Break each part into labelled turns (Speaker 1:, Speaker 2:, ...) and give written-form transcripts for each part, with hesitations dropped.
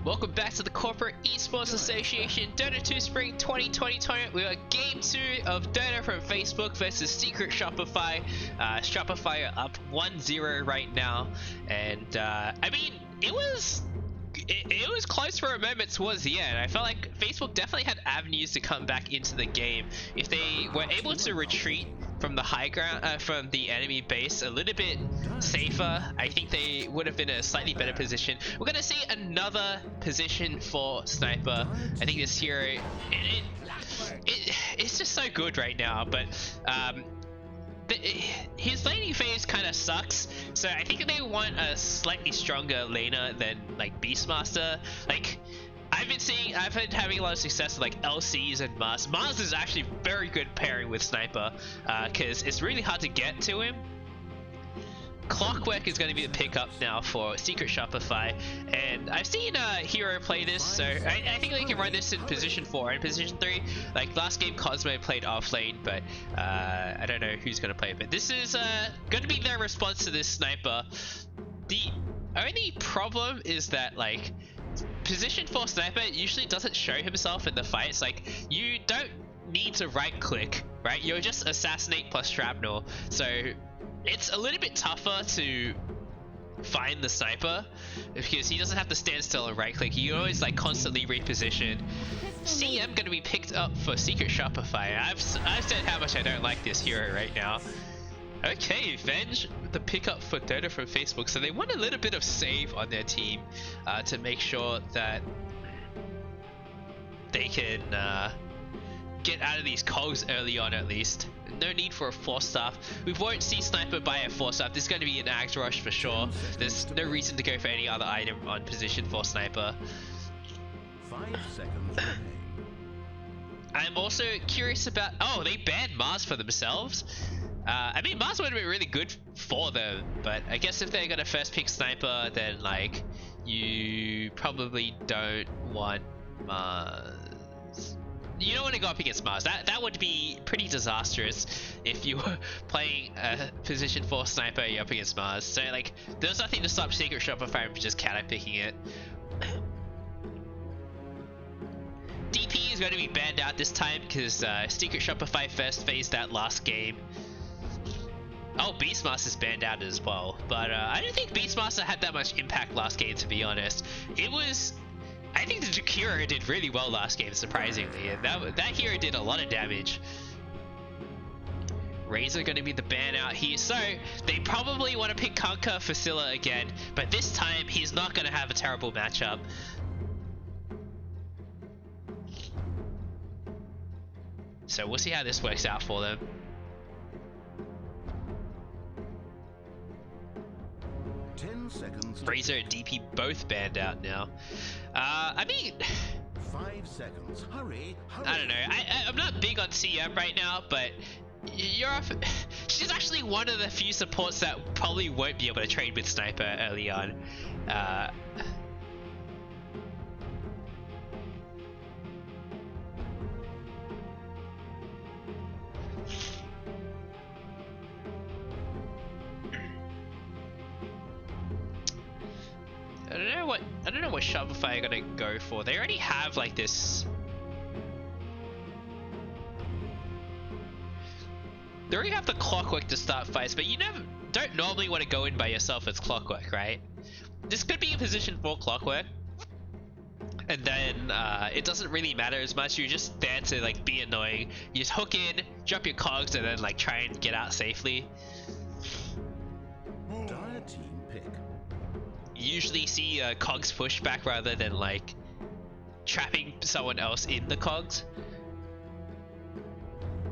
Speaker 1: Welcome back to the Corporate Esports Association Dota 2 Spring 2020 tournament. We got Game 2 of Dota from Facebook versus Secret Shopify. Shopify are up 1-0 right now, and I mean, it was close for a moment towards the end. I felt like Facebook definitely had avenues to come back into the game. If they were able to retreat from the high ground, from the enemy base a little bit safer, I think they would have been in a slightly better position. We're gonna see another position for Sniper. I think this hero, it's just so good right now, but his laning phase kind of sucks, so I think they want a slightly stronger laner than like Beastmaster. Like, I've been having a lot of success with like LCs and Mars. Mars is actually very good pairing with Sniper, because it's really hard to get to him. Clockwork is going to be the pickup now for Secret Shopify, and I've seen Hero play this, so I think they can run this in position 4 and position 3. Like last game, Cosmo played off lane, but I don't know who's going to play it. But this is going to be their response to this Sniper. The only problem is that like position 4 Sniper usually doesn't show himself in the fights. Like, you don't need to right click, right? You're just assassinate plus shrapnel, so it's a little bit tougher to find the Sniper because he doesn't have to stand still and right click. You always like constantly reposition. CM gonna be picked up for Secret Shopify. I've said how much I don't like this hero right now. Okay, Venge, the pickup for Dota from Facebook. So they want a little bit of save on their team to make sure that they can get out of these cogs early on at least. No need for a 4-star. We won't see Sniper buy a 4-star. This is going to be an Axe Rush for sure. There's no reason to go for any other item on position 4 Sniper.
Speaker 2: 5 seconds.
Speaker 1: I'm also curious about... Oh, they banned Mars for themselves? I mean, Mars would have been really good for them, but I guess if they're going to first pick Sniper, then like, you probably don't want Mars. You don't want to go up against Mars. That would be pretty disastrous if you were playing a position 4 Sniper, you're up against Mars. So like, there's nothing to stop Secret Shopify from just counter picking it. DP is going to be banned out this time because Secret Shopify first phased that last game. Oh, Beastmaster's banned out as well, but I don't think Beastmaster had that much impact last game, to be honest. It was... I think the Jakiro did really well last game, surprisingly, and that hero did a lot of damage. Razor going to be the ban out here, so they probably want to pick Kunkka for Scylla again, but this time he's not going to have a terrible matchup. So we'll see how this works out for them. Razor and DP both banned out now. I mean,
Speaker 2: 5 seconds. Hurry, hurry.
Speaker 1: I don't know. I'm not big on CM right now, but she's actually one of the few supports that probably won't be able to trade with Sniper early on. I don't know what Shopify are gonna go for. They already have like this. They already have the Clockwork to start fights, but you don't normally want to go in by yourself as Clockwork, right? This could be a position for Clockwork, and then it doesn't really matter as much. You're just there to like be annoying. You just hook in, drop your cogs, and then like try and get out safely.
Speaker 2: Dire team pick.
Speaker 1: Usually see cogs push back rather than like trapping someone else in the cogs.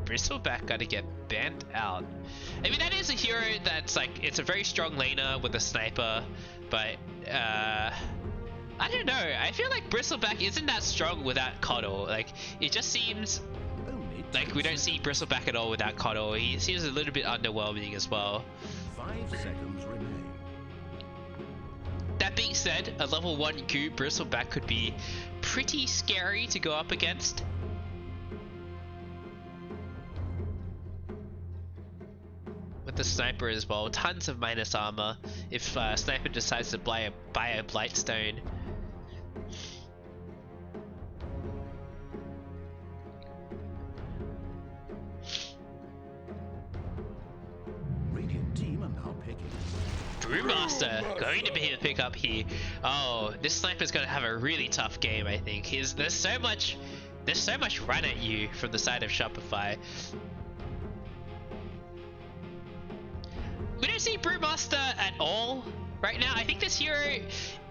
Speaker 1: Bristleback gotta get banned out. I mean, that is a hero that's like, it's a very strong laner with a Sniper, but I don't know. I feel like Bristleback isn't that strong without Coddle. Like, it just seems like we don't see Bristleback at all without Coddle. He seems a little bit underwhelming as well.
Speaker 2: 5 seconds remain.
Speaker 1: That being said, a level 1 Q Bristleback could be pretty scary to go up against. With the Sniper as well, tons of minus armor if Sniper decides to buy a Blightstone. Brewmaster going to be the pickup here. Oh, this sniper's gonna have a really tough game, I think. There's so much run at you from the side of Shopify. We don't see Brewmaster at all right now. I think this hero,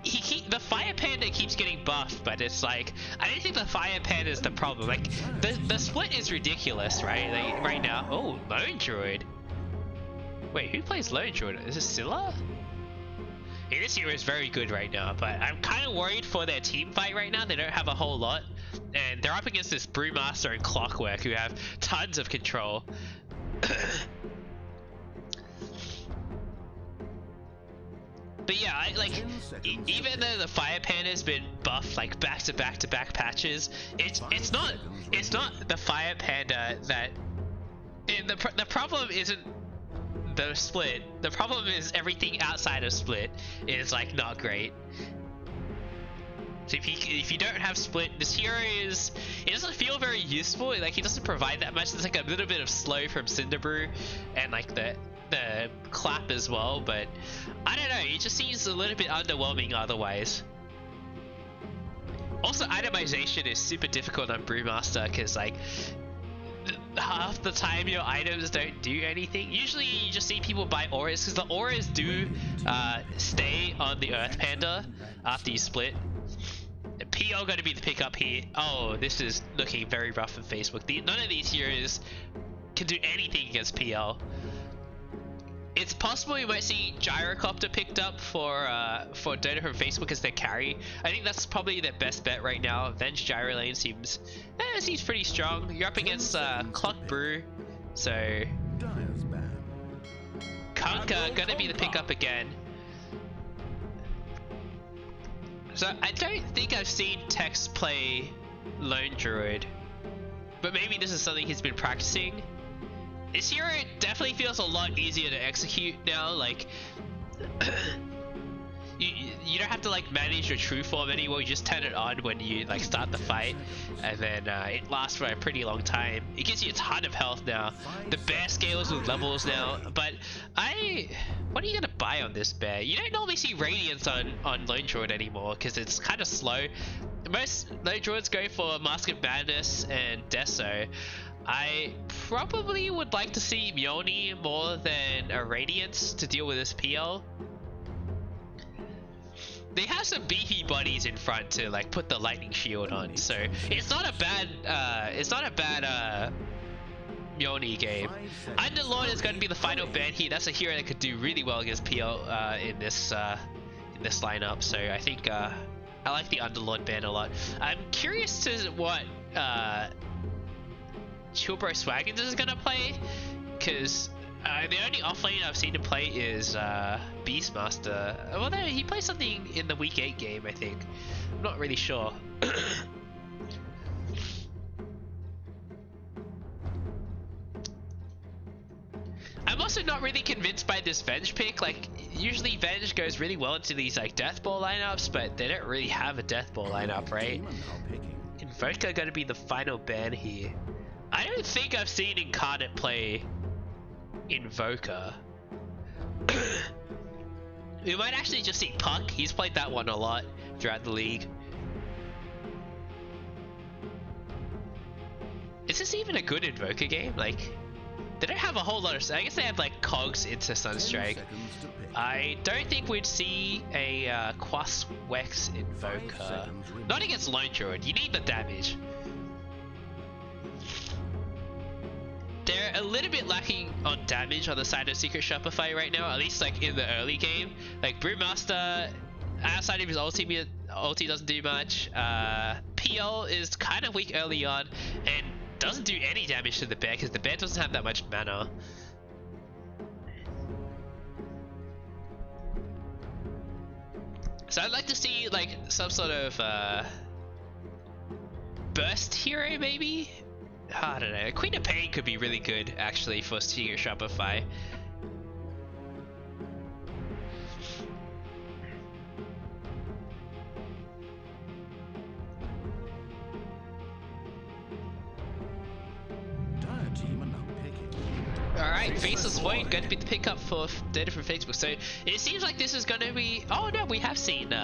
Speaker 1: the Fire Panda keeps getting buffed, but it's like, I don't think the Fire Panda is the problem. Like, the split is ridiculous, right? Like, right now. Oh, Lone Druid. Wait, who plays Lone Druid? Is it Scylla? Yeah, this hero is very good right now, but I'm kind of worried for their team fight right now. They don't have a whole lot, and they're up against this Brewmaster and Clockwork, who have tons of control. But yeah, even though the Fire Panda's been buffed like back to back patches, it's not the Fire Panda that. The problem isn't the split. The problem is everything outside of split is like not great. So if you don't have split, this hero it doesn't feel very useful. Like, he doesn't provide that much. There's like a little bit of slow from Cinderbrew and like the clap as well, but I don't know, it just seems a little bit underwhelming otherwise. Also, itemization is super difficult on Brewmaster because like half the time your items don't do anything. Usually you just see people buy auras because the auras do stay on the Earth Panda after you split. PL going to be the pickup here. Oh, this is looking very rough on Facebook. None of these heroes can do anything against PL. It's possible we might see Gyrocopter picked up for Dota from Facebook as their carry. I think that's probably their best bet right now. Avenge Gyro Lane seems pretty strong. You're up against Clock Brew, so Kunkka gonna be the pickup again. So I don't think I've seen Tex play Lone Druid, but maybe this is something he's been practicing. This hero definitely feels a lot easier to execute now. Like, you don't have to like manage your true form anymore. You just turn it on when you like start the fight, and then it lasts for a pretty long time. It gives you a ton of health now. The bear scales with levels now, but what are you gonna buy on this bear? You don't normally see Radiance on Lone Druid anymore because it's kind of slow. Most Lone Druids go for Mask of Madness and Deso. I probably would like to see Mjolnir more than a Radiance to deal with this PL. They have some beefy bodies in front to like put the lightning shield on, so it's not a bad Mjolnir game. Underlord is going to be the final ban here. That's a hero that could do really well against PL in this lineup. So I think I like the Underlord ban a lot. I'm curious to what Chillbro Swaggins is gonna play, because the only offlane I've seen him play is Beastmaster. Although he plays something in the week 8 game, I think. I'm not really sure. I'm also not really convinced by this Venge pick. Like, usually Venge goes really well into these like Death Ball lineups, but they don't really have a Death Ball lineup, right? Invoker gonna be the final ban here. I don't think I've seen Incarnate play Invoker. We might actually just see Puck. He's played that one a lot throughout the league. Is this even a good Invoker game? Like, they don't have a whole lot of... I guess they have like Cogs into Sunstrike. I don't think we'd see a Quas Wex Invoker. Not against Lone Druid. You need the damage. They're a little bit lacking on damage on the side of Secret Shopify right now, at least like in the early game. Like Brewmaster, outside of his ulti doesn't do much. PL is kind of weak early on and doesn't do any damage to the bear because the bear doesn't have that much mana. So I'd like to see like some sort of burst hero maybe? I don't know. Queen of Pain could be really good actually for Secret Shopify. Alright, Faceless Void going to be the pickup for data from Facebook. So it seems like this is going to be... Oh no, we have seen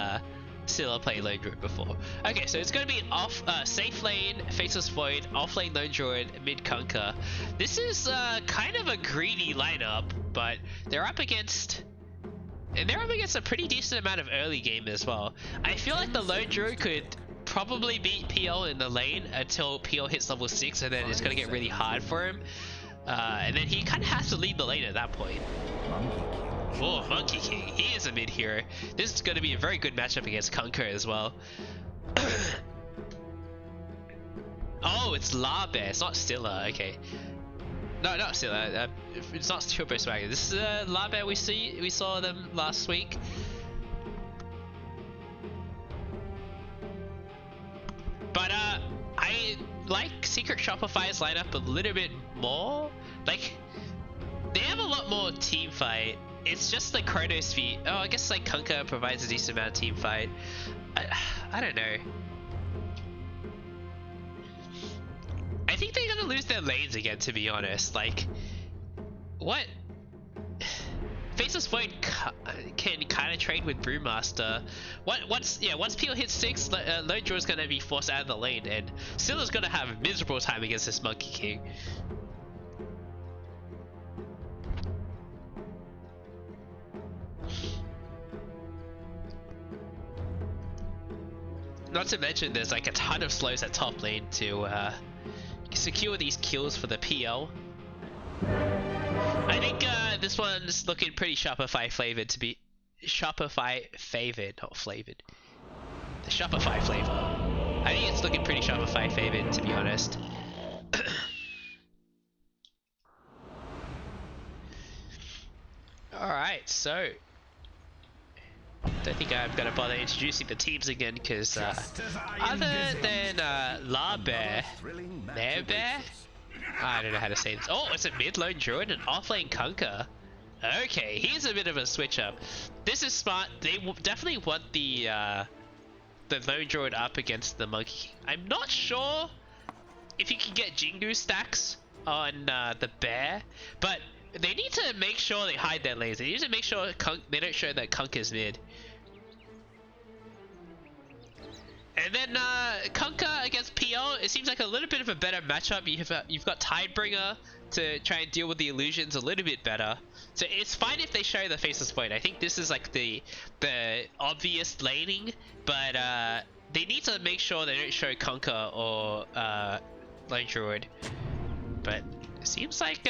Speaker 1: Scylla play Lone Druid before. Okay, so it's going to be off safe lane, Faceless Void, off lane Lone Druid, mid Kunkka. This is kind of a greedy lineup, but they're up against... And they're up against a pretty decent amount of early game as well. I feel like the Lone Druid could probably beat PL in the lane until PL hits level 6, and then it's going to get really hard for him. And then he kind of has to lead the lane at that point. Oh, Monkey King. He is a mid hero. This is going to be a very good matchup against Kunkka as well. Oh, it's La Bear. It's not Scylla. Okay. No, not Scylla. It's not Turbo Swagger. This is La Bear. We saw them last week. But I like Secret Shopify's lineup a little bit more. Like, they have a lot more team fight. It's just like Chronosphere. Oh, I guess like Kunkka provides a decent amount of team fight. I don't know. I think they're gonna lose their lanes again, to be honest. Like, what? Faceless Void can kind of trade with Brewmaster. Once PL hits 6, Lone Druid's gonna be forced out of the lane, and Scylla's gonna have a miserable time against this Monkey King. Not to mention, there's like a ton of slows at top lane to secure these kills for the PL. I think this one's looking pretty Shopify flavored to be Shopify favored, not flavored. The Shopify flavor. I think it's looking pretty Shopify favored, to be honest. Alright, so don't think I'm gonna bother introducing the teams again, because other than La Bear, Bear? I don't know how to say this. Oh, it's a mid Lone Druid and off lane Kunkka. Okay, here's a bit of a switch up. This is smart. They definitely want the Lone Druid up against the Monkey King. I'm not sure if you can get Jingu stacks on the Bear, but they need to make sure they hide their lanes. They need to make sure they don't show that Kunkka's mid. And then Kunkka against PL, it seems like a little bit of a better matchup. You've got Tidebringer to try and deal with the illusions a little bit better. So it's fine if they show the Faceless Void. I think this is like the obvious laning, but they need to make sure they don't show Kunkka or Lone Druid. But it seems like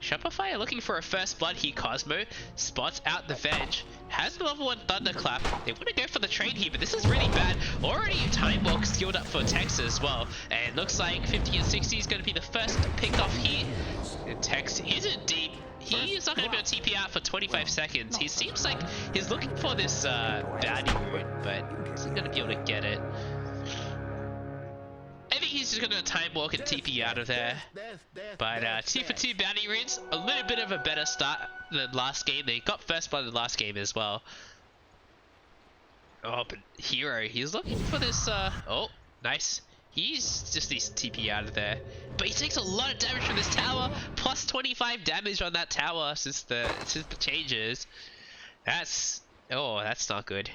Speaker 1: Shopify are looking for a first blood here. Cosmo spots out the veg, has the level 1 Thunderclap. They want to go for the trade here, but this is really bad. Already Time Walk skilled up for Tex as well, and looks like 50 and 60 is going to be the first pick off here. And Tex isn't deep. He is not going to be able to TP out for 25 seconds. He seems like he's looking for this baddie route, but he's not going to be able to get it. I think he's just gonna time walk and TP out of there. But 2 for 2 bounty runes, a little bit of a better start than last game. They got first blood in the last game as well. Oh, but Hero, he's looking for this. Oh, nice. He's just needs to TP out of there. But he takes a lot of damage from this tower. Plus 25 damage on that tower since the changes. That's not good.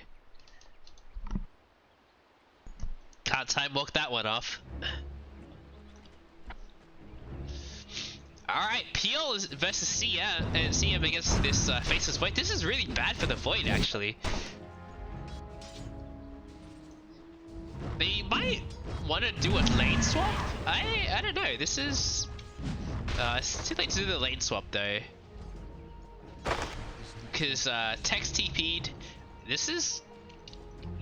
Speaker 1: Can't time walk that one off. Alright, PL versus CM, and CM against this Faceless Void. This is really bad for the Void, actually. They might want to do a lane swap? I don't know. This is... it's too late to do the lane swap, though. Because Tex TP'd. This is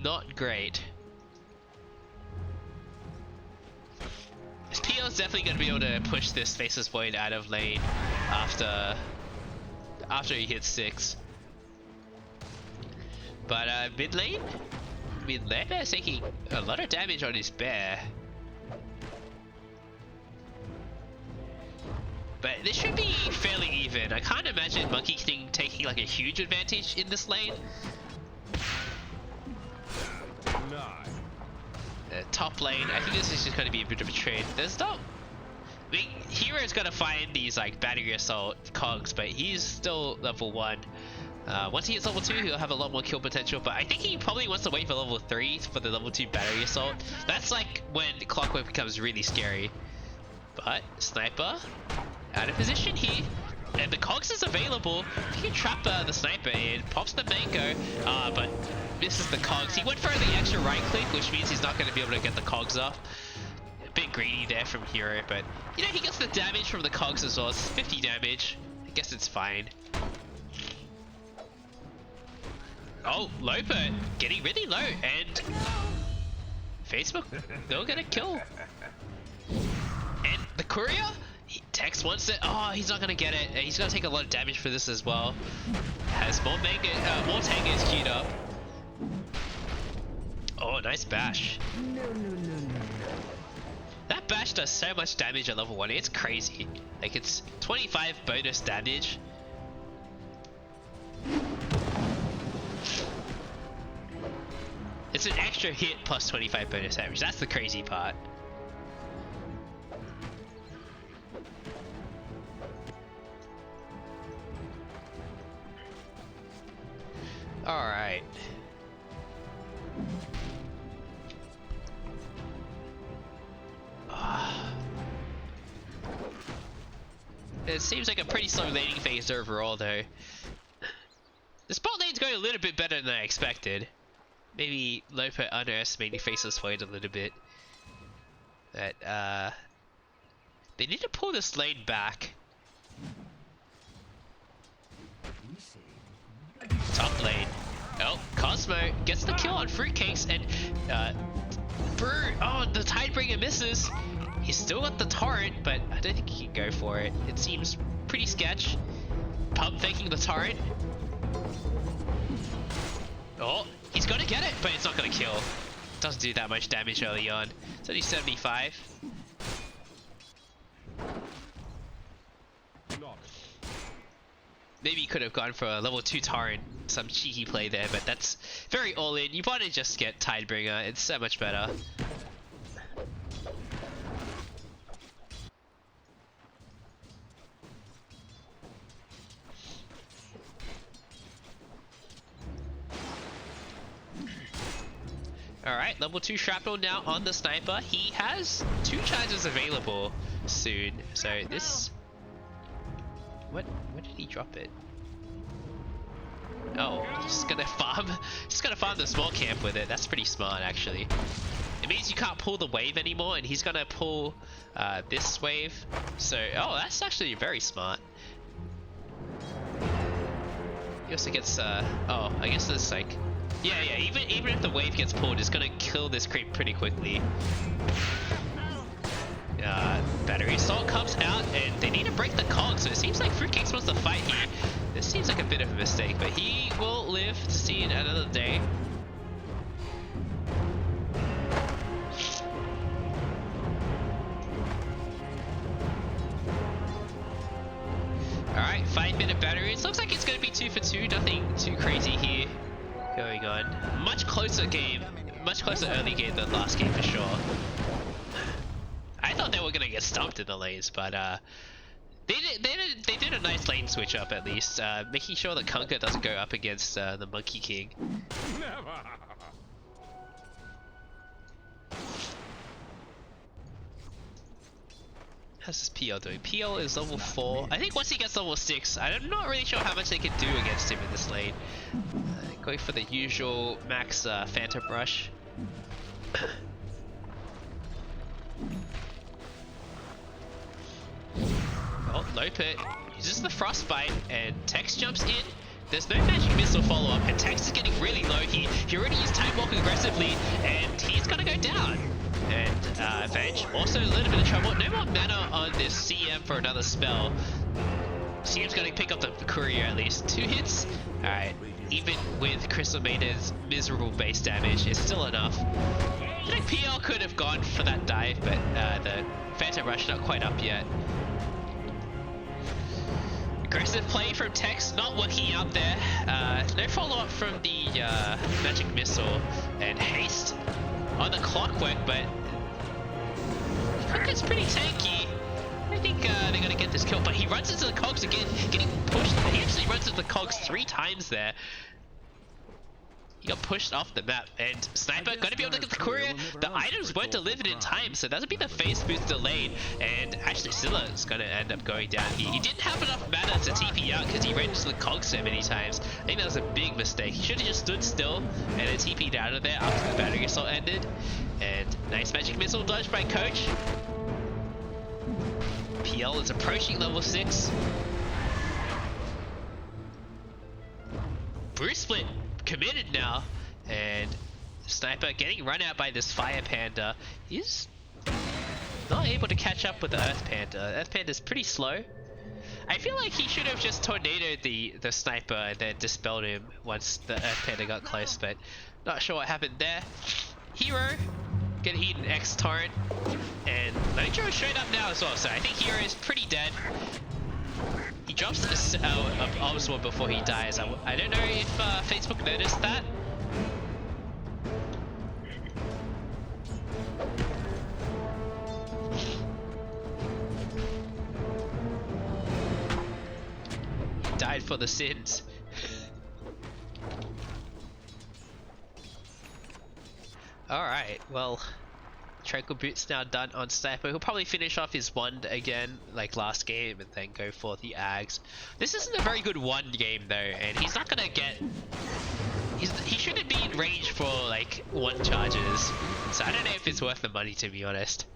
Speaker 1: not great. PL is definitely going to be able to push this Faceless Void out of lane after he hits 6. But mid lane, Bear is taking a lot of damage on his Bear. But this should be fairly even. I can't imagine Monkey King taking like a huge advantage in this lane. Top lane, I think this is just going to be a bit of a trade. There's not... I mean, Hero's gonna find these like battery assault cogs, but he's still level 1. Once he hits level 2, he'll have a lot more kill potential, but I think he probably wants to wait for level 3 for the level 2 battery assault. That's like when Clockwork becomes really scary. But Sniper out of position here, and the cogs is available. He can trap the Sniper in, pops the mango, but misses the cogs. He went for the extra right click, which means he's not going to be able to get the cogs off. A bit greedy there from Hero, but you know, he gets the damage from the cogs as well. It's 50 damage. I guess it's fine. Oh, Loper getting really low, and Facebook, they'll get a kill. And the courier, Tex wants it. Oh, he's not gonna get it. He's gonna take a lot of damage for this as well. Has more tangos queued up. Oh, nice bash. That bash does so much damage at level 1. It's crazy. Like, it's 25 bonus damage. It's an extra hit plus 25 bonus damage. That's the crazy part. Alright. It seems like a pretty slow laning phase overall though. The spot lane's going a little bit better than I expected. Maybe Loper underestimating Faceless Void a little bit. But they need to pull this lane back. Top lane. Oh, Cosmo gets the kill on Fruitcakes, and oh, the Tidebringer misses. He's still got the torrent, but I don't think he can go for it. It seems pretty sketch. Pump faking the torrent. Oh, he's gonna get it, but it's not gonna kill. Doesn't do that much damage early on. It's only 75. Maybe he could have gone for a level 2 torrent, some cheeky play there, but that's very all in. You want to just get Tidebringer, it's so much better. Alright, level 2 Shrapnel now on the Sniper. He has 2 charges available soon, so this... What did he drop it? Oh, he's gonna farm the small camp with it. That's pretty smart actually. It means you can't pull the wave anymore, and he's gonna pull this wave. So, oh, that's actually very smart. He also gets oh, I guess there's like, yeah, even if the wave gets pulled, it's gonna kill this creep pretty quickly. Battery assault comes out, and they need to break the cog, so it seems like Fruitcake's wants to fight here. This seems like a bit of a mistake, but he will live to see another day. Alright, 5-minute batteries. Looks like it's going to be 2 for 2, nothing too crazy here going on. Much closer early game than last game for sure. I thought they were gonna get stomped in the lanes, but they did a nice lane switch up at least, making sure that Kunkka doesn't go up against the Monkey King. How's this PL doing? PL is level 4. I think once he gets level 6, I'm not really sure how much they can do against him in this lane. Going for the usual max Phantom Rush. Oh, Loper uses the Frostbite, and Tex jumps in. There's no magic missile follow-up, and Tex is getting really low here. He already used Time Walk aggressively, and he's gonna go down. And Venge also a little bit of trouble. No more mana on this CM for another spell. CM's gonna pick up the Courier at least. 2 hits. Alright, even with Crystal Maiden's miserable base damage, it's still enough. I think PL could have gone for that dive, but the Phantom Rush not quite up yet. Aggressive play from Tex, not working out there. No follow-up from the Magic Missile, and haste on the Clockwork, but Kunkka's pretty tanky. I think they're gonna get this kill, but he runs into the cogs again, getting pushed. He actually runs into the cogs 3 times there. He got pushed off the map, and Sniper gonna be able to get the courier. The items weren't delivered in time, so that'll be the phase boost delayed. And actually, Scylla is gonna end up going down here. He didn't have enough mana to TP out because he ran into the cogs so many times. I think that was a big mistake. He should have just stood still and then TP'd out of there after the battery assault ended. And nice magic missile dodge by Coach. PL is approaching level 6. Bruce Split committed now, and Sniper getting run out by this Fire Panda. He's not able to catch up with the Earth Panda. Earth Panda is pretty slow. I feel like he should have just tornadoed the Sniper and then dispelled him once the Earth Panda got close, but not sure what happened there. Hero gonna eat an X Torrent, and Nitro is straight up now as well, so I think Hero is pretty dead. He drops this Obsword before he dies. I don't know if Facebook noticed that. He died for the sins. Alright, well, Tranquil Boot's now done on Sniper. He'll probably finish off his wand again, like last game, and then go for the Ags. This isn't a very good wand game though, and he's not gonna get... He shouldn't be in range for like 1 charges, so I don't know if it's worth the money, to be honest.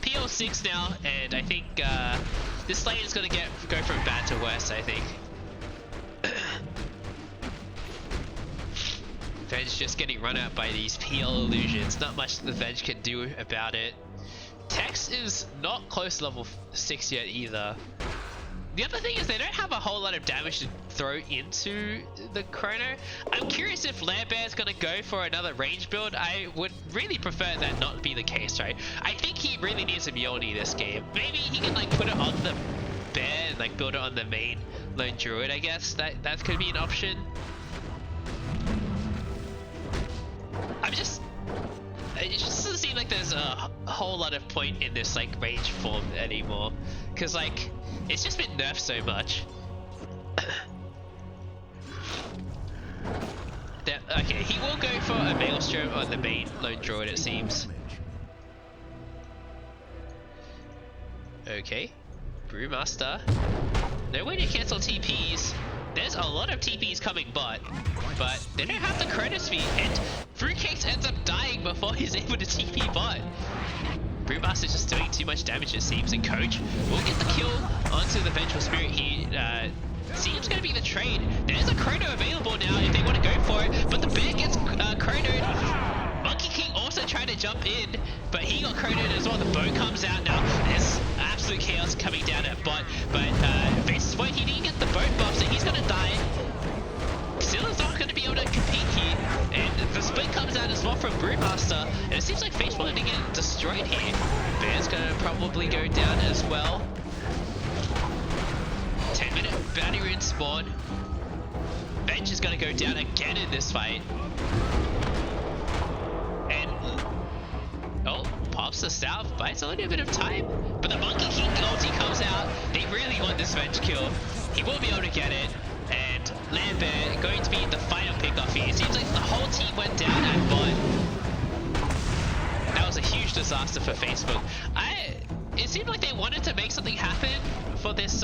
Speaker 1: PL6 now, and I think this lane is gonna go from bad to worse, I think. Venge just getting run out by these PL illusions. Not much the Venge can do about it. Tex is not close to level 6 yet either. The other thing is they don't have a whole lot of damage to throw into the Chrono. I'm curious if Lairbear is going to go for another range build. I would really prefer that not be the case, right? I think he really needs a Mjolnir this game. Maybe he can like put it on the bear and like build it on the main Lone Druid, I guess. That could be an option. It just doesn't seem like there's a whole lot of point in this like range form anymore, because like it's just been nerfed so much. Okay, he will go for a Maelstrom on the main Lone Druid, it seems. Okay, Brewmaster. No way to cancel TPs. There's a lot of TPs coming bot, but they don't have the Chronosphere, and Fruitcakes ends up dying before he's able to TP bot. Brewmaster's just doing too much damage, it seems, and Coach will get the kill onto the Vengeful Spirit here. Seems going to be the trade. There's a Chrono available now if they want to go for it, but the bear gets Chronoed. Monkey King also tried to jump in, but he got Chronoed as well. The bow comes out now. There's absolute chaos coming down at bot, but Face's point, he didn't get the boat buff, so he's going to die. Scylla's not going to be able to compete here, and the split comes out as well from Brewmaster, and it seems like Face wanted to get destroyed here. Bear's going to probably go down as well. 10-minute bounty rune spawn. Bench is going to go down again in this fight. And pops the south, buys a little bit of time, but the Monkey King ulti comes out. They really want this Venge kill. He will be able to get it, and Lambert going to be the final pickoff here. It seems like the whole team went down at bot. That was a huge disaster for Facebook. It seemed like they wanted to make something happen for this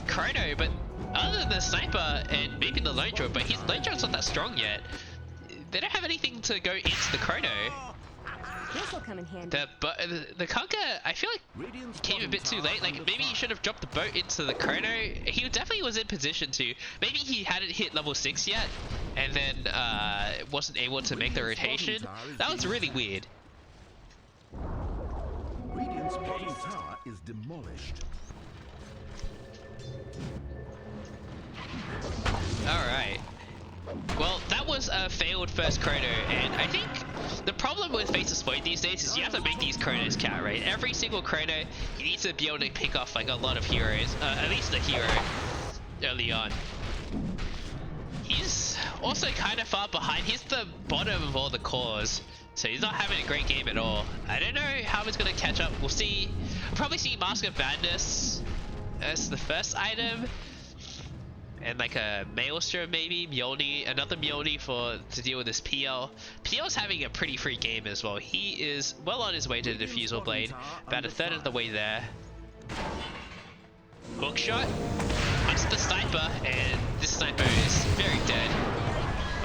Speaker 1: Chrono, but other than the Sniper and maybe the Lone Druid, but his Lone Druid's not that strong yet. They don't have anything to go into the Chrono.
Speaker 3: This will come in handy.
Speaker 1: The Conquer, I feel like came a bit too late. Like maybe he should have dropped the boat into the Chrono. He definitely was in position to. Maybe he hadn't hit level 6 yet, and then wasn't able to make the rotation. That was really weird.
Speaker 2: Radiant's bottom tower is demolished.
Speaker 1: Alright. Well, that was a failed first Chrono, and I think the problem with Face's Point these days is you have to make these Chronos count, right? Every single Chrono, you need to be able to pick off like a lot of heroes, at least the hero, early on. He's also kind of far behind. He's the bottom of all the cores. So he's not having a great game at all. I don't know how he's gonna catch up. We'll see. We'll probably see Mask of Madness as the first item. And like a Maelstrom maybe, Mjolnir, another Mjolnir to deal with this PL. PL's having a pretty free game as well. He is well on his way to the Diffusal Blade, about a third of the way there. Hook shot, hits the sniper, and this sniper is very dead.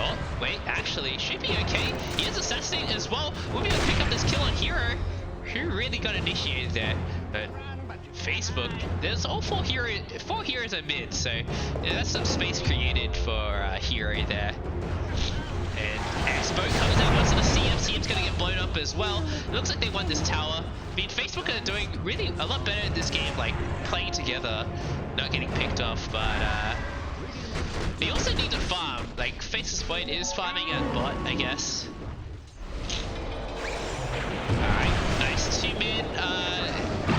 Speaker 1: Oh, wait, actually, should be okay. He is assassinated as well. We'll be able to pick up this kill on Hero, who really got initiated there. But Facebook, there's all four heroes are mid, so yeah, that's some space created for Hero there. And Expo comes out onto the CM. CM's gonna get blown up as well. It looks like they won this tower. I mean, Facebook are doing really a lot better in this game, like playing together, not getting picked off, but they also need to farm. Like, Faceless Blade is farming at bot, I guess. Alright, nice 2-man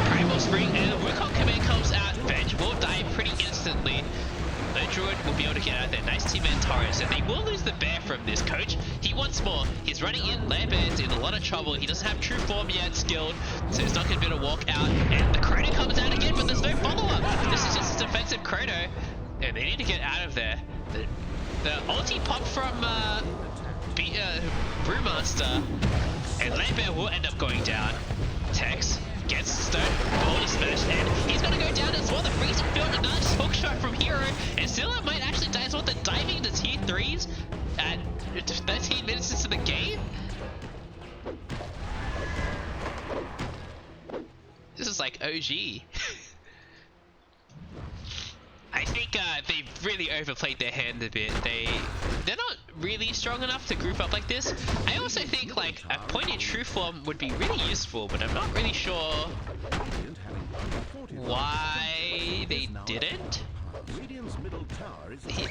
Speaker 1: Primal Spring, and the Wukong command comes out. Venge will die pretty instantly. The Druid will be able to get out there. Nice 2-man Taurus, and they will lose the bear from this coach. He wants more. He's running in. Lambent's in a lot of trouble. He doesn't have true form yet skilled, so he's not going to be able to walk out. And the Chrono comes out again, but there's no follow-up. This is just a defensive Chrono, and they need to get out of there. The ulti pop from Brewmaster, and Lambert will end up going down. Tex gets Stone, body smash, and he's gonna go down as well. The freezing field, a nice hook shot from Hero, and Zilla might actually die as well. The diving to tier 3s at 13 minutes into the game. This is like OG. I think they've really overplayed their hand a bit. They're not really strong enough to group up like this. I also think like a point in true form would be really useful, but I'm not really sure why they didn't.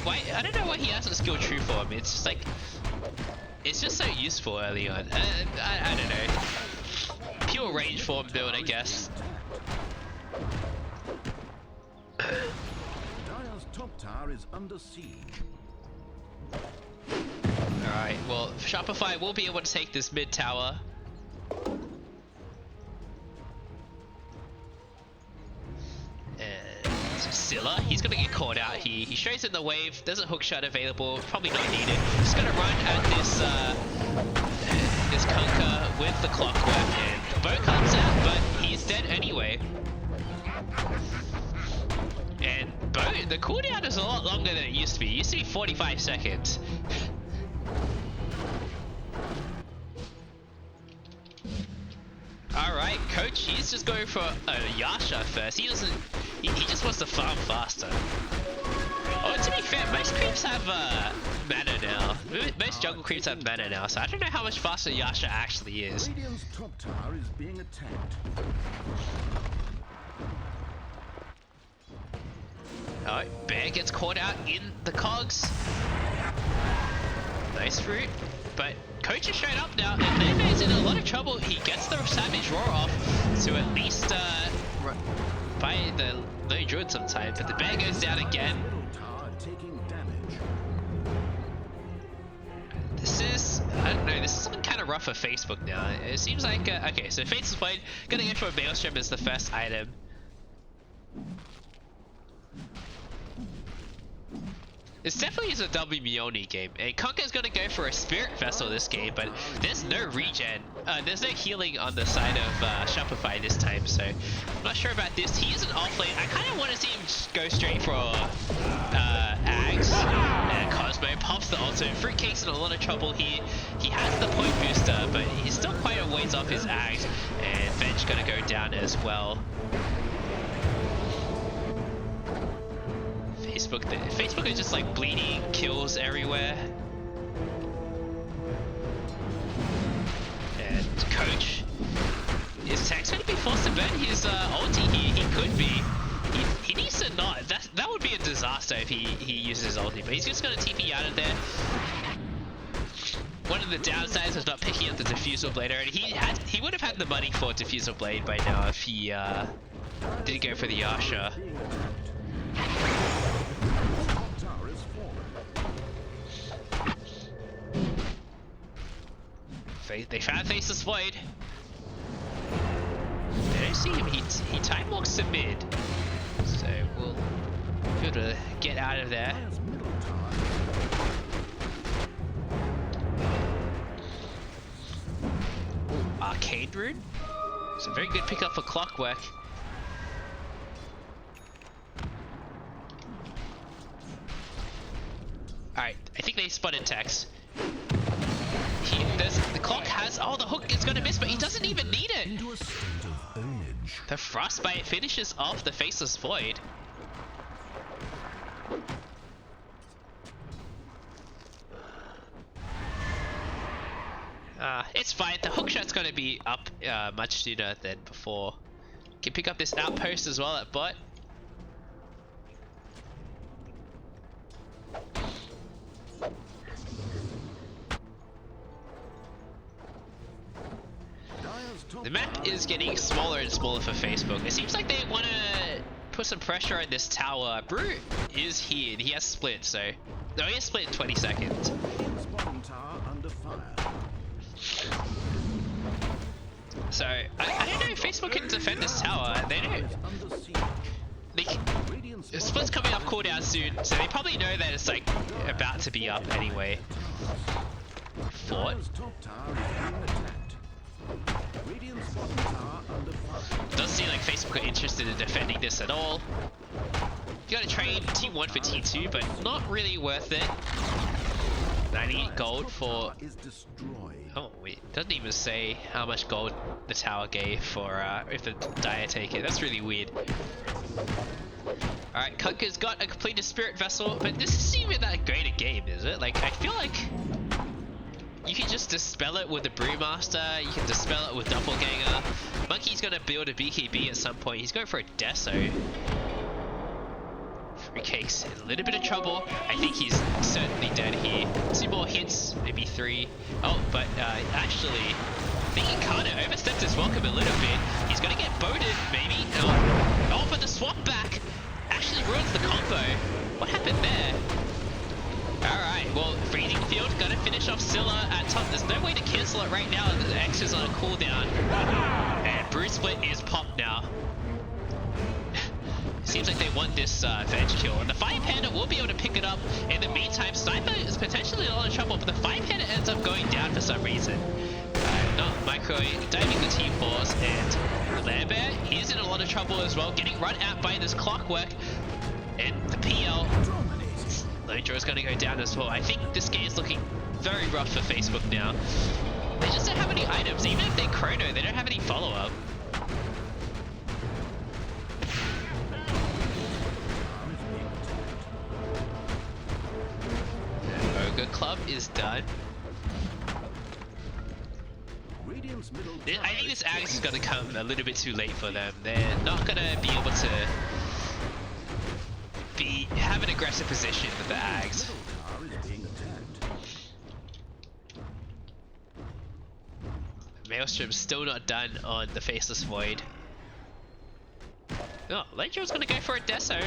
Speaker 1: I don't know why he hasn't skilled true form. It's just like, it's just so useful early on. I don't know. Pure range form build, I guess.
Speaker 2: Top tower is under siege.
Speaker 1: Alright, well, Shopify will be able to take this mid tower. And Scylla, he's gonna get caught out. He shows in the wave, there's a hookshot available, probably not needed. Just gonna run at this this Kunkka with the clockwork, and Bo comes out, but he's dead anyway. And the cooldown is a lot longer than it used to be. It used to be 45 seconds. Alright, Coach, he's just going for a Yasha first. He just wants to farm faster. Oh, to be fair, most creeps have mana now. Most jungle creeps have mana now, so I don't know how much faster Yasha actually is.
Speaker 2: Radiant's top tower is being attacked.
Speaker 1: Alright, Bear gets caught out in the cogs. Nice route, but Coach is straight up now, and Lemon's in a lot of trouble. He gets the Savage Roar off to at least buy the low druid sometime, but the Bear goes down again. This is, I don't know, this is looking kind of rough for Facebook now. It seems like, okay, so Fates is played, gonna go for a Maelstrom as the first item. This definitely is a W Mjolnir game, and Kunkka's gonna go for a Spirit Vessel this game, but there's no regen, there's no healing on the side of Shopify this time, so I'm not sure about this. He is an offlane. I kind of want to see him just go straight for Ags, and Cosmo pops the ultimate. Fruitcake's in a lot of trouble here. He has the point booster, but he's still quite a ways off his Ags, and Venge gonna go down as well. Facebook is just like bleeding kills everywhere. And Coach, is Tex going to be forced to burn his ulti here? He could be. He needs to not. That would be a disaster if he uses his ulti, but he's just going to TP out of there. One of the downsides was not picking up the Diffusal Blade, and he would have had the money for Diffusal Blade by now if he didn't go for the Yasha. They found Faceless Void. They don't see him. He time walks to mid. So we'll be able to get out of there.
Speaker 2: Dire's middle tower.
Speaker 1: Arcade Rune. It's a very good pickup for Clockwork. Alright, I think they spotted Tex. The clock has. Oh, the hook is gonna miss, but he doesn't even need it.
Speaker 2: Into a state of ownage.
Speaker 1: The Frostbite finishes off the Faceless Void. It's fine. The hookshot's gonna be up much sooner than before. Can pick up this outpost as well at bot. The map is getting smaller and smaller for Facebook. It seems like they want to put some pressure on this tower. Brew is here and he has split, so... No, he has split in 20 seconds.
Speaker 2: Radiant's bottom tower under fire.
Speaker 1: So, I don't know if Facebook can defend this tower. They don't...
Speaker 2: Under siege.
Speaker 1: The split's coming off cooldown soon, so they probably know that it's like about to be up anyway. Fort.
Speaker 2: Dire's top tower is being attacked. Radiant's bottom tower under fire.
Speaker 1: Doesn't seem like Facebook are interested in defending this at all. You gotta trade T1 for T2, but not really worth it. 98 gold for...
Speaker 2: Is destroyed.
Speaker 1: Oh wait, it doesn't even say how much gold the tower gave for if the Dire take it. That's really weird. Alright, Kunker's got a completed Spirit Vessel, but this isn't even that great a game, is it? Like, I feel like you can just dispel it with the Brewmaster, you can dispel it with Doppelganger. Monkey's gonna build a BKB at some point. He's going for a Deso. Fruitcake's in a little bit of trouble. I think he's certainly dead here. 2 more hits, maybe 3. Oh, but actually, I think he kind of overstepped his welcome a little bit. He's gonna get boated, maybe. Oh, but the swap back actually ruins the combo. What happened there? Alright, well, Freezing Field gonna finish off Scylla at top. There's no way to cancel it right now. The X is on a cooldown. And Brew Split is popped now. Seems like they want this Veg kill, and the Fire Panda will be able to pick it up. In the meantime, Sniper is potentially in a lot of trouble, but the Fire Panda ends up going down for some reason. Not micro diving the T4s, and Lambert, he's in a lot of trouble as well, getting run out by this Clockwork, and the PL. Lone Draw is going to go down as well. I think this game is looking very rough for Facebook now. They just don't have any items. Even if they chrono, they don't have any follow-up. Ogre Club is done.
Speaker 2: Radiant's middle
Speaker 1: I think this Axe is going to come a little bit too late for them. They're not going to be able to have an aggressive position with the Axe.
Speaker 2: tower is being attacked.
Speaker 1: Maelstrom's still not done on the Faceless Void. Oh, Lenjo's going to go for a Deso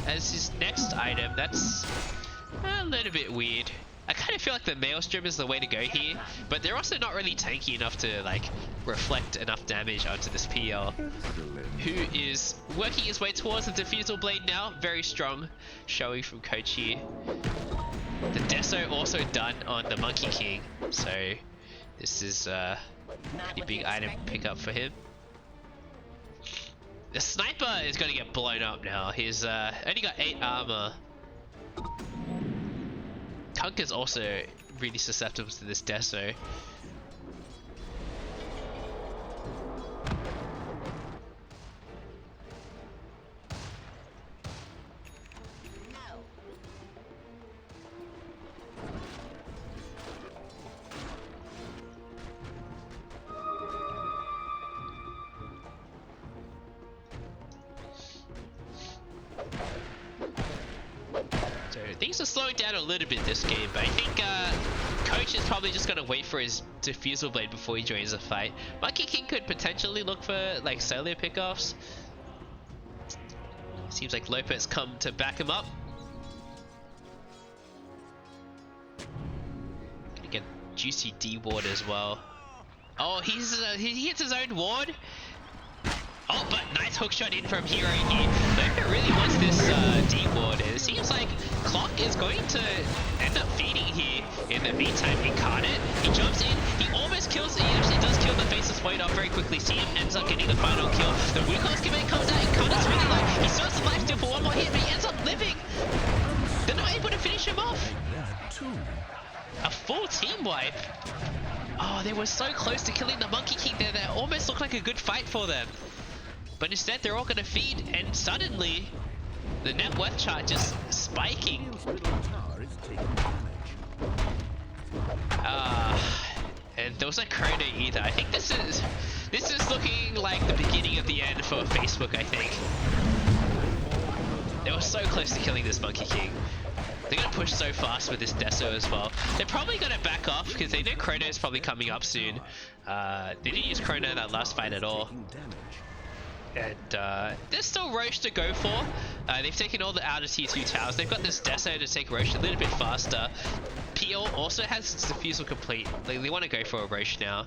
Speaker 1: as his next item. That's a little bit weird. I kind of feel like the Maelstrom is the way to go here, but they're also not really tanky enough to like reflect enough damage onto this PL, who is working his way towards the Diffusal Blade now. Very strong showing from Coach here. The Deso also done on the Monkey King, so this is a pretty big item pickup for him. The Sniper is going to get blown up now. He's only got 8 armor. Kunker's also really susceptible to this Deso. Things are slowing down a little bit this game, but I think Coach is probably just going to wait for his Diffusal Blade before he joins the fight. Monkey King could potentially look for like solo pickoffs. Seems like Lopez come to back him up. Gonna get juicy D ward as well. Oh, he hits his own ward. Oh, but nice hook shot in from Hero here. Loader really wants this deep ward. It seems like Clock is going to end up feeding here. In the meantime, Incarnate, he jumps in, he almost kills, he actually does kill the Faceless Void off very quickly. CM ends up getting the final kill. The Wukong's command comes out, Incarnate's really low. He starts the lifesteal for one more hit, but he ends up living. They're not able to finish him off. A full team wipe. Oh, they were so close to killing the Monkey King there. That almost looked like a good fight for them. But instead, they're all going to feed, and suddenly, the net worth chart just spiking. And there was no chrono either. I think this is looking like the beginning of the end for Facebook, I think. They were so close to killing this Monkey King. They're going to push so fast with this Deso as well. They're probably going to back off because they know Chrono is probably coming up soon. They didn't use Chrono in that last fight at all. And there's still Roche to go for. They've taken all the outer tier 2 towers. They've got this Deso to take Roche a little bit faster. PL also has its defusal complete. They want to go for a Roche now.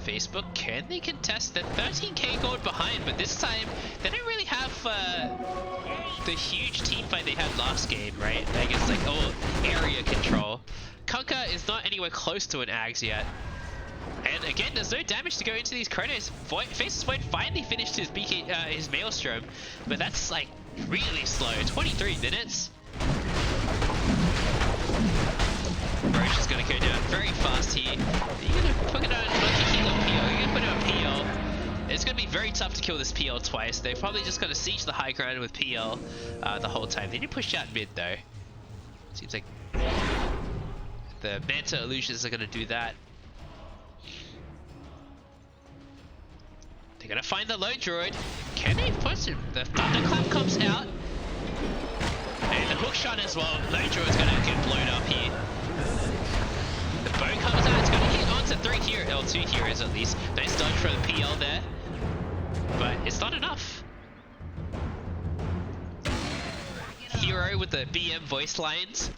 Speaker 1: Facebook, can they contest? They're 13k gold behind, but this time they don't really have the huge team fight they had last game, right? I guess like, oh, area control. Kunkka is not anywhere close to an Ags yet. And again, there's no damage to go into these Chronos. Faceless Void finally finished his his Maelstrom, but that's like really slow. 23 minutes. Roche is gonna go down very fast here. You're gonna put it on Monkey King or PL. You're gonna put it on PL. It's gonna be very tough to kill this PL twice. They're probably just gonna siege the high ground with PL the whole time. They did push out mid though. Seems like the Manta Illusions are gonna do that. They're gonna find the Lone Druid. Can they push him? The Thunderclap comes out. And the hook shot as well. Lone Druid's gonna get blown up here. The bow comes out. It's gonna hit onto 2 heroes at least. Nice dodge from the PL there. But it's not enough. Hero with the BM voice lines.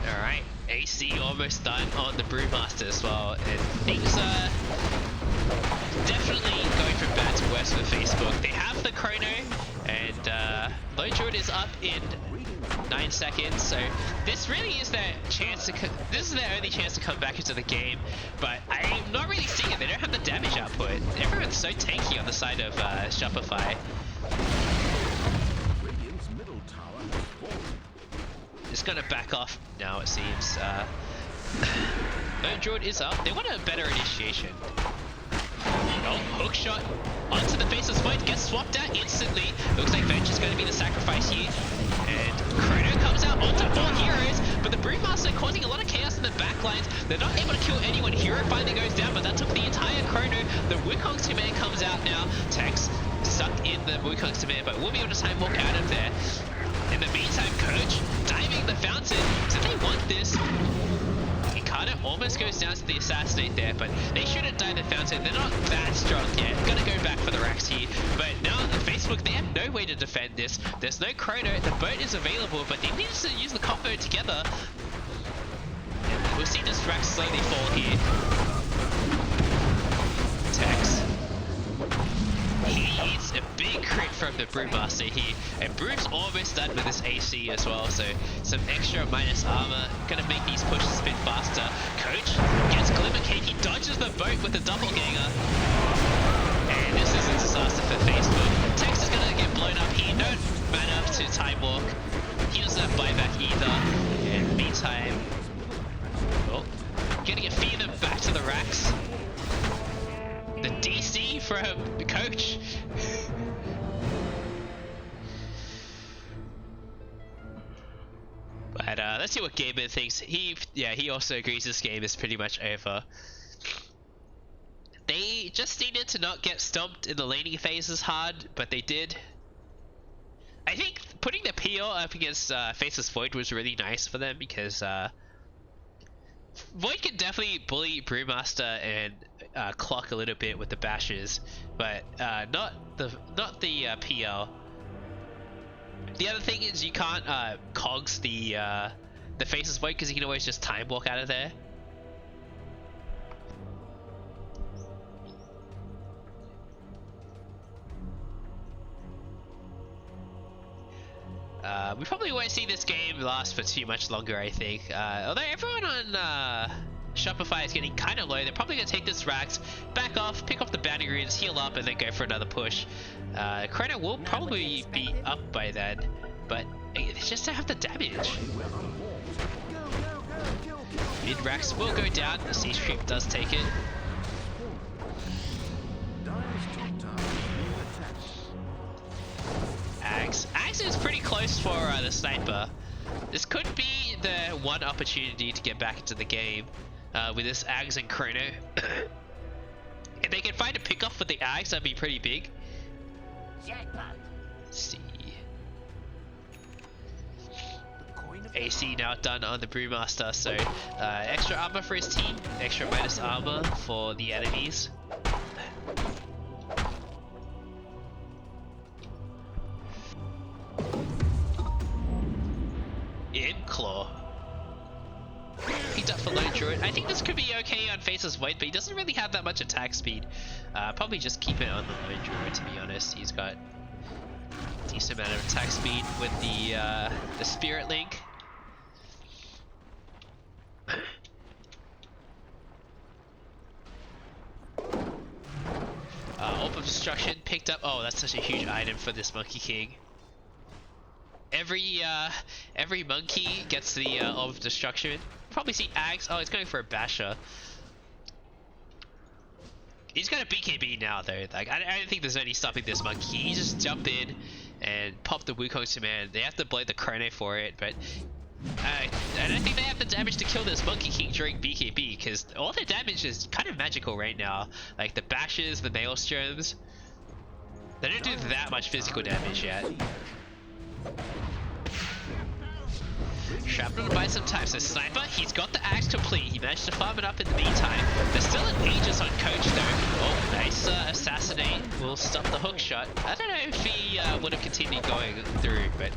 Speaker 1: Alright, AC almost done on the Brewmaster as well, and things are definitely going from bad to worse for Facebook. They have the Chrono, and Lone Druid is up in 9 seconds, so this really is their chance to this is their only chance to come back into the game, but I'm not really seeing it. They don't have the damage output. Everyone's so tanky on the side of Shopify. It's gonna back off now, it seems. Lone Druid is up. They want a better initiation. Oh, hook shot onto the Faceless Void, gets swapped out instantly. Looks like Venture's going to be the sacrifice here. And Chrono comes out onto 4 heroes, but the Brewmaster causing a lot of chaos in the backlines. They're not able to kill anyone. Hero finally goes down, but that took the entire Chrono. The Wukong's command comes out now. Tanks stuck in the Wukong's command, but we'll be able to time walk out of there. In the meantime, Coach diving the fountain. Do they want this? Incarnate almost goes down to the assassinate there, but they shouldn't die the fountain. They're not that strong yet. Gonna go back for the racks here. But now the Facebook, they have no way to defend this. There's no Chrono. The boat is available, but they need to use the combo together. And we'll see this rack slowly fall here. Tex. He eats a big crit from the Brewmaster here, and Brew's almost done with his AC as well, so some extra minus armor, gonna make these pushes a bit faster. Coach gets Glimmer Cake, he dodges the boat with the doppelganger, and this is a disaster for Facebook. Tex is gonna get blown up here, no mana to time walk, he doesn't have buyback either, and meantime, oh, gonna get feed them back to the racks. The DC from the Coach. But let's see what Gamer thinks. He also agrees this game is pretty much over. They just needed to not get stumped in the laning phases hard, but they did. I think putting the PO up against Faceless Void was really nice for them because Void can definitely bully Brewmaster and clock a little bit with the bashes, but not the PL. The other thing is you can't cogs the Faceless Void because you can always just time walk out of there. We probably won't see this game last for too much longer, I think. Although everyone on Shopify is getting kind of low, they're probably going to take this Rax, back off, pick off the bounty runes, heal up, and then go for another push. Chrono will probably be up by then, but they just don't have the damage. Mid Rax will go down, the Siege Creep does take it. Axe is pretty close for the sniper. This could be the one opportunity to get back into the game with this Axe and Chrono. If they can find a pickoff with the Axe, that'd be pretty big. Let's see. AC now done on the Brewmaster, so extra armor for his team, extra minus armor for the enemies. In Claw. Picked up for Lone Druid. I think this could be okay on Faceless Void, but he doesn't really have that much attack speed. Probably just keep it on the Lone Druid, to be honest. He's got a decent amount of attack speed with the Spirit Link. Orb of Destruction picked up. Oh, that's such a huge item for this Monkey King. Every monkey gets the Orb of Destruction. Probably see Axe. Oh, he's going for a Basher. He's got a BKB now though. Like I don't think there's any stopping this monkey. He just jump in and pop the Wukong command. They have to blade the Chrono for it, but I don't think they have the damage to kill this Monkey King during BKB because all their damage is kind of magical right now. Like the bashes, the Maelstroms. They don't do that much physical damage yet. Shrapnel to buy some time. So Sniper, he's got the Axe complete. He managed to farm it up in the meantime. There's still an Aegis on Coach though. Oh, nice Assassinate will stop the hook shot. I don't know if he would have continued going through, but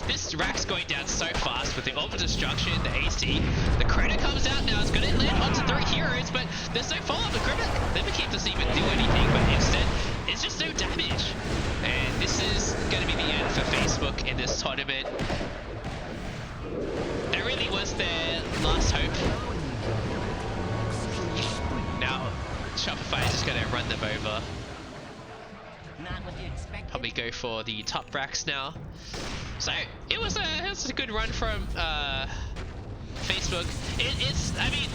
Speaker 1: this Rack's going down so fast with the Orb of Destruction, the AC. The Chrono comes out now. It's going to land onto 3 heroes, but there's no follow-up. The Limberkeep doesn't even do anything, but instead, it's just no damage. And this is going to be the end for Facebook in this tournament. That really was their last hope. Now, Shopify is just going to run them over. Probably go for the top racks now. So, it was a good run from Facebook. I mean,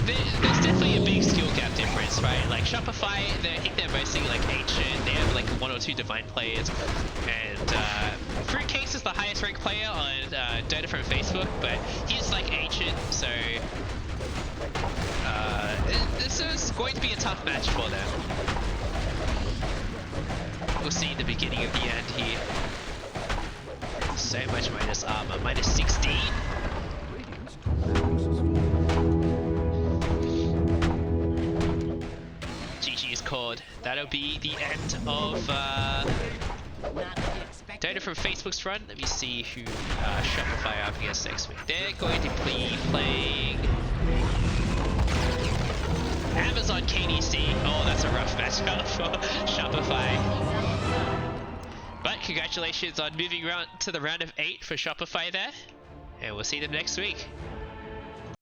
Speaker 1: there's definitely a big skill gap difference, right? Like Shopify, I think they're mostly like ancient. They have like 1 or 2 divine players, and Fruitcakes is the highest ranked player on Dota from Facebook, but he's like ancient, so this is going to be a tough match for them. We'll see the beginning of the end here. So much minus armor, minus 16. GG is called. That'll be the end of Dota from Facebook's run. Let me see who Shopify are up against next week. They're going to be playing Amazon KDC. Oh, that's a rough matchup for Shopify. But congratulations on moving around to the round of 8 for Shopify there. And we'll see them next week.